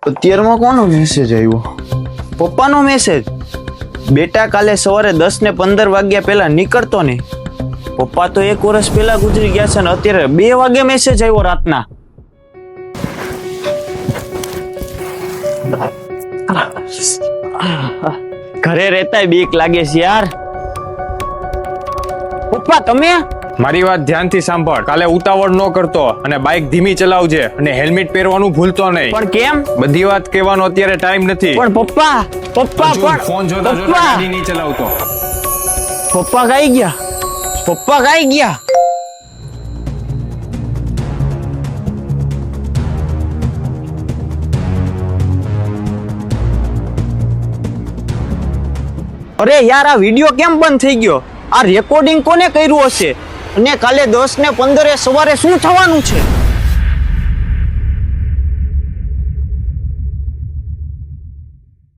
અત્યારમાં કોનો મેસેજ આવ્યો? પપ્પાનો મેસેજ. બેટા કાલે સવારે 10:15 વાગ્યા પહેલા નીકળતો ને. પપ્પા તો 1 વર્ષ પહેલા ગુજરી ગયા છે ને અત્યારે 2 વાગે મેસેજ આવ્યો રાતના. ઘરે રહેતા બીક લાગે છે યાર. પપ્પા તમે મારી વાત ધ્યાનથી સાંભળ. કાલે ઉતાવળ ન કરતો અને બાઇક ધીમી ચલાવજે અને હેલ્મેટ પહેરવાનું ભૂલતો નહીં. પણ કેમ? બધી વાત કહેવાનો અત્યારે ટાઈમ નથી. પણ પપ્પા પણ ફોન જોતા જોતા ગાડી નહીં ચલાવતો. પપ્પા ગાઈ ગયા. પપ્પા ગાઈ ગયા. અરે યાર આ વિડિયો કેમ બંધ થઈ ગયો? આ રેકોર્ડિંગ કોને કર્યું હશે? અને કાલે 10:15 સવારે શું થવાનું છે?